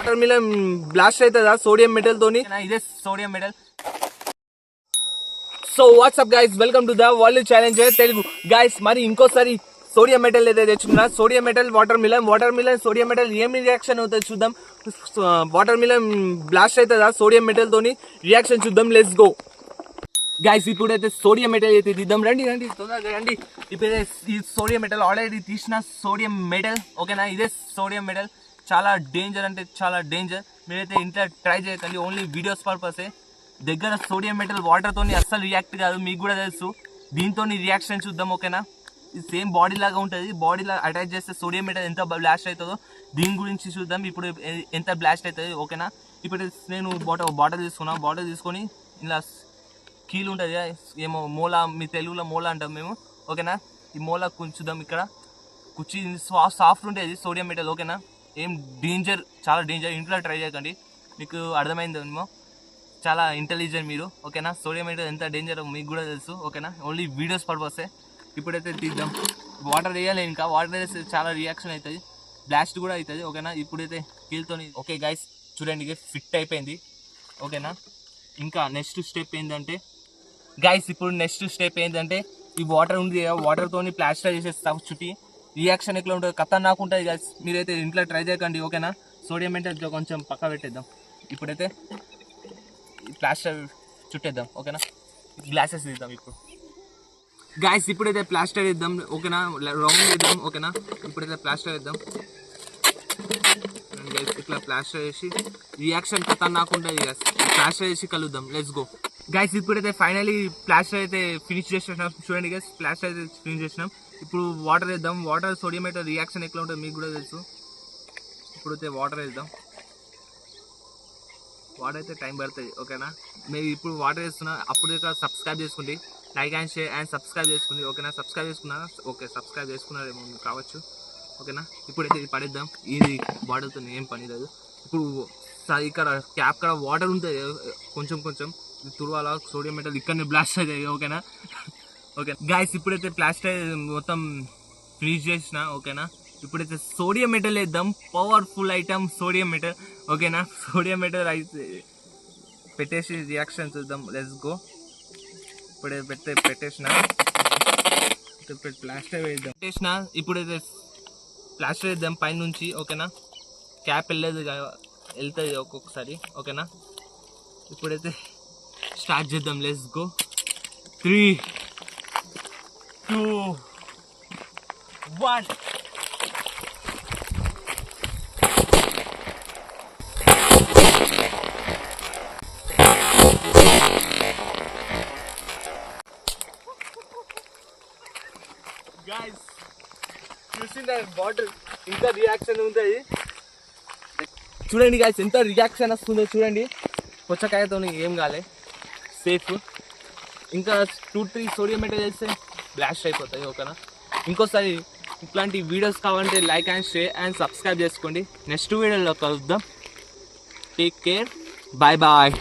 Water melon blast అవుతుందా sodium metal తోని? ఇదే sodium metal. So WhatsApp guys, welcome to the world challenge Telugu guys. మరి ఇంకోసారి sodium metal ఏదైతే తెచ్చుకున్నా, sodium metal water melon sodium metal ఏం రియాక్షన్ అవుతుంది చూద్దాం. వాటర్ మిలన్ బ్లాస్ట్ అవుతుందా సోడియం మెటల్ తోని? రియాక్షన్ చూద్దాం, లెట్స్ గో గైస్. ఇప్పుడైతే సోడియం మెటల్ అయితే తీద్దాం. రండి తొందరగా రండి. ఇప్పుడైతే ఈ సోడియం మెటల్ ఆల్రెడీ తీసిన సోడియం మెటల్, ఓకేనా? ఇదే సోడియం మెటల్. చాలా డేంజర్ అంటే చాలా డేంజర్. మీరైతే ఇంట్లో ట్రై చేయకండి, ఓన్లీ వీడియోస్ పర్పసే. దగ్గర సోడియం మెటల్ వాటర్తో అస్సలు రియాక్ట్ కాదు, మీకు కూడా తెలుసు. దీంతో రియాక్షన్ చూద్దాం, ఓకేనా? ఇది సేమ్ బాడీ లాగా ఉంటుంది. బాడీలా అటాచ్ చేస్తే సోడియం మెటల్ ఎంత బ్లాస్ట్ అవుతుందో దీని గురించి చూద్దాం. ఇప్పుడు ఎంత బ్లాస్ట్ అవుతుంది, ఓకేనా? ఇప్పుడు నేను బాటిల్ తీసుకున్నాను. బాటిల్ తీసుకొని ఇలా కీలు ఉంటుంది ఏమో, మూల, మీ తెలుగులో మూల అంటాం మేము, ఓకేనా? ఈ మూల కుంచుదాం. ఇక్కడ కుచ్చి సాఫ్ట్ ఉంటుంది సోడియం మెటల్, ఓకేనా? ఏం డేంజర్, చాలా డేంజర్. ఇంట్లో ట్రై చేయకండి, మీకు అర్థమైందేమో. చాలా ఇంటెలిజెంట్ మీరు, ఓకేనా? సోడియం మెటల్ ఎంత డేంజర్ మీకు కూడా తెలుసు, ఓకేనా? ఓన్లీ వీడియోస్ పర్పసే. ఇప్పుడైతే తీద్దాం. వాటర్ వేయాలి, ఇంకా వాటర్ వేస్తే చాలా రియాక్షన్ అవుతుంది, బ్లాస్ట్ కూడా అవుతుంది, ఓకేనా? ఇప్పుడైతే కీల్తో ఓకే గైస్, చూడండి ఫిట్ అయిపోయింది, ఓకేనా? ఇంకా నెక్స్ట్ స్టెప్ ఏంటంటే గైస్, ఇప్పుడు నెక్స్ట్ స్టెప్ ఏంటంటే ఈ వాటర్ ఉంది కదా, వాటర్తో ప్లాస్టర్ చేసేస్తాం చుట్టి. రియాక్షన్ ఎట్లా ఉంటుంది, ఖతర్నాక్ ఉంటుంది గైస్. మీరైతే ఇంట్లో ట్రై చేయకండి, ఓకేనా? సోడియం మెటల్ కొంచెం పక్క పెట్టేద్దాం. ఇప్పుడైతే ప్లాస్టర్ చుట్టేద్దాం, ఓకేనా? గ్లాసెస్ తీద్దాం ఇప్పుడు గైస్. ఇప్పుడైతే ప్లాస్టర్ వేద్దాం, ఓకేనా? రౌండ్ వేద్దాం, ఓకేనా? ఇప్పుడైతే ప్లాస్టర్ వేద్దాం. ఇట్లా ప్లాస్టర్ వేసి రియాక్షన్ ఖతర్నాక్ ఉంటుంది గైస్. ప్లాస్టర్ వేసి కలుద్దాం, లెట్స్ గో గైస్. ఇప్పుడైతే ఫైనలీ ప్లాస్టర్ అయితే ఫినిష్ చేసేసినాం. చూడండి గైస్, ప్లాస్టర్ అయితే ఫినిష్ చేసినాం. ఇప్పుడు వాటర్ వేద్దాం. వాటర్ సోడియం మెటల్ రియాక్షన్ ఎట్లా ఉంటుంది మీకు కూడా తెలుసు. ఇప్పుడైతే వాటర్ వేద్దాం. వాటర్ అయితే టైం పడుతుంది, ఓకేనా? మీరు ఇప్పుడు వాటర్ వేస్తున్నా, అప్పుడు సబ్స్క్రైబ్ చేసుకోండి, like and share and subscribe చేసుకోండి, ఓకేనా? సబ్స్క్రైబ్ చేసుకున్నా, ఓకే, సబ్స్క్రైబ్ చేసుకున్నారేమో కావచ్చు, ఓకేనా? ఇప్పుడైతే ఇది పడేద్దాం. ఇది బాటిల్తో ఏం పని లేదు. ఇప్పుడు ఇక్కడ క్యాప్ కాడ వాటర్ ఉంటుంది, కొంచెం తుర్వాల సోడియం మెటల్ ఇక్కడనే బ్లాస్ట్ అవుతాయి, ఓకేనా? ఓకే గైస్, ఇప్పుడైతే ప్లాస్టర్ మొత్తం ఫినిష్ చేసిన, ఓకేనా? ఇప్పుడైతే సోడియం మెటల్ వేద్దాం. పవర్ఫుల్ ఐటమ్ సోడియం మెటల్, ఓకేనా? సోడియం మెటల్ అయితే పెట్టేసి రియాక్షన్ చూద్దాం, లెట్స్ గో. ఇప్పుడైతే పెట్టేసిన ప్లాస్టర్ వేద్దాం. ఇప్పుడైతే ప్లాస్టర్ వేద్దాం పైనుంచి, ఓకేనా? క్యాప్ వెళ్తుంది ఒక్కొక్కసారి, ఓకేనా? ఇప్పుడైతే స్టార్ట్ చేద్దాం, లెట్స్ గో. 3, 2, 1. గైస్, చూసిందా బాటిల్ ఇంకా రియాక్షన్ ఉంటుంది. చూడండి గైస్, ఎంత రియాక్షన్ వస్తుందో చూడండి. పుచ్చకాయతో ఏం కాలే, సేఫ్. ఇంకా 2-3 సోడియం మెటల్ వేస్తే బ్లాస్ట్ అయిపోతాయి, ఓకేనా? ఇంకోసారి ఇట్లాంటి వీడియోస్ కావాలంటే like and share and subscribe చేసుకోండి. నెక్స్ట్ వీడియోలో కలుద్దాం. Take care, bye bye.